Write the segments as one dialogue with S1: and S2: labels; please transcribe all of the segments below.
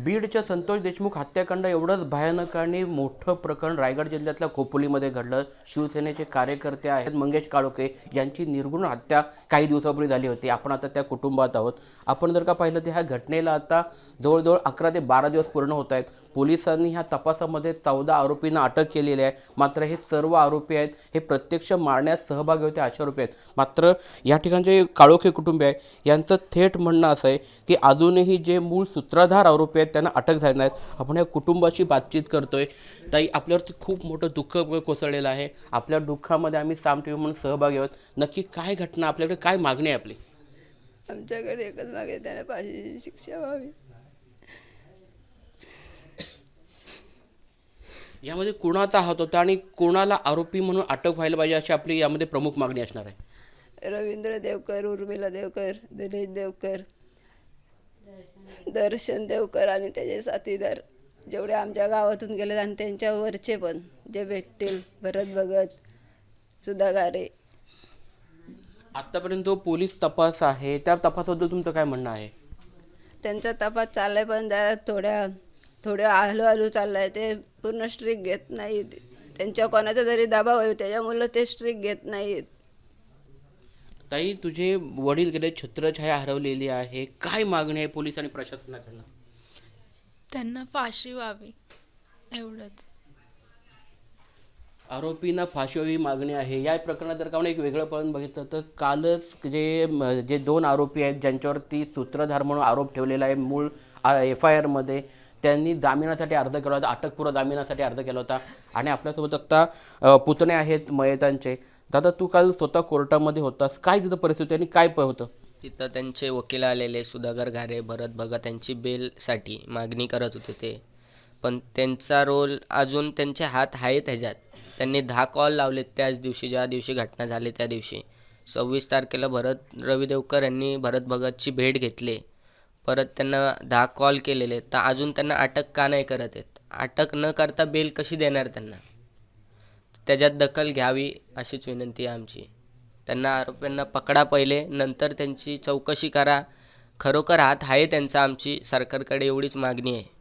S1: बीडच्या संतोष देशमुख हत्याकांड एवढंच भयानक आणि मोठं प्रकरण रायगड जिल्ह्यातल्या खोपोलीमध्ये घडलं। शिवसेनेचे कार्यकर्ते आहेत मंगेश काळोखे यांची निर्घृण हत्या काही दिवसापूर्वी झाली होती। आपण आता त्या कुटुंबात आहोत। आपण जर का पाहिलं तर ह्या घटनेला आता जवळजवळ 11 ते 12 दिवस पूर्ण होत आहेत। पोलिसांनी ह्या तपासामध्ये 14 आरोपींना अटक केलेली आहे। मात्र हे सर्व आरोपी आहेत हे प्रत्यक्ष मारण्यात सहभागी होते अशा आरोपी आहेत। मात्र या ठिकाणचे काळोखे कुटुंब आहे यांचं थेट म्हणणं असं आहे की अजूनही जे मूळ सूत्रधार आरोपी आहेत त्यांना अटक झाली नाही। आपण या कुटुंबाशी बातचीत करतोय। ताई, आपल्यावरती खूप मोठं दुःख कोसळलेलं आहे। आपल्या दुःखामध्ये आम्ही साम टीव्ही म्हणून सहभागी आहोत। नक्की काय घटना, आपल्याकडे काय मागणी आहे आपली?
S2: आमच्याकडे एकच मागे त्याला फाशीची शिक्षा व्हावी।
S1: यामध्ये कोणाचा हात होता आणि कोणाला आरोपी म्हणून अटक व्हायला पाहिजे अशी आपली यामध्ये प्रमुख मागणी असणार आहे?
S2: रवींद्र देवकर, उर्मिला देवकर, दिनेश देवकर, दर्शन देवकर आणि त्याचे साथीदार जेवढे आमच्या गावातून गेले आणि त्यांच्यावरचे पण जे भेटतील, भरत भगत, सुधा गारे।
S1: आतापर्यंत जो पोलीस तपास आहे त्या तपासाबद्दल तुमचं काय म्हणणं आहे?
S2: त्यांचा तपास चाललाय पण थोड्या हळूहळू चाललाय। ते पूर्ण स्ट्रिक घेत नाहीत। त्यांच्या कोणाचा जरी दबाव आहे त्याच्यामुळे ते स्ट्रिक घेत नाहीत।
S1: ताई, तुझे वडील गेले, छत्रछाया हरवलेली आहे, काय मागणी आहे पोलीस आणि प्रशासनाकडनं?
S3: त्यांना फाशी व्हावी एवढंच।
S1: आरोपींना फाशी व्हावी मागणी आहे। या प्रकरणात जर का आपण एक वेगळं पण बघितलं तर कालच जे 2 आरोपी आहेत ज्यांच्यावरती सूत्रधार म्हणून आरोप ठेवलेला आहे मूळ FIR मध्ये, त्यांनी जामिनासाठी अर्ज केला होता, अटकपूर्व जामिनासाठी अर्ज केला होता। आणि आपल्यासोबत आता पुतणे आहेत मयतांचे। दादा, तू काल स्वतः कोर्टामध्ये होतास, काय तिथं परिस्थिती आणि काय होतं
S4: तिथं? त्यांचे वकील आलेले, सुधाकर घारे, भरत भगत त्यांची बेलसाठी मागणी करत होते ते, पण त्यांचा रोल अजून त्यांचे हात आहेत ह्याच्यात। त्यांनी 10 कॉल लावलेत त्याच दिवशी, ज्या दिवशी घटना झाली त्या दिवशी 26 तारखेला रवी देवकर यांनी भरत भगतची भेट घेतली। परत त्यांना 10 कॉल केलेले, तर अजून त्यांना अटक का नाही करत आहेत? अटक न करता बेल कशी देणार त्यांना? त्याच्यात दखल घ्यावी अशीच विनंती आहे आमची। त्यांना आरोपींना पकडा पहिले, नंतर त्यांची चौकशी करा। खरोखर हात आहे त्यांचा, आमची सरकारकडे एवढीच मागणी आहे।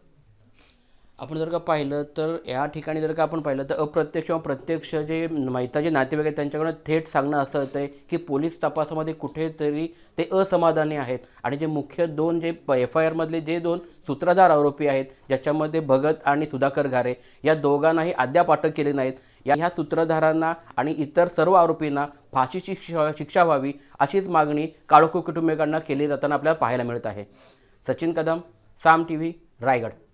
S1: आपण जर का पाहिलं तर या ठिकाणी जर का आपण पाहिलं तर अप्रत्यक्ष व प्रत्यक्ष जे मैताचे नातेवाईक आहेत त्यांच्याकडून थेट सांगणं असं होतं आहे की पोलीस तपासामध्ये कुठेतरी ते असमाधानी आहेत। आणि जे मुख्य 2 जे FIR मधले जे 2 सूत्रधार आरोपी आहेत ज्याच्यामध्ये भगत आणि सुधाकर घारे, या दोघांनाही अद्याप अटक केली नाहीत। ह्या सूत्रधारांना आणि इतर सर्व आरोपींना फाशीची शिक्षा व्हावी अशीच मागणी काळोखे कुटुंबियांकडून केली जाताना आपल्याला पाहायला मिळत आहे। सचिन कदम, साम टीव्ही, रायगड।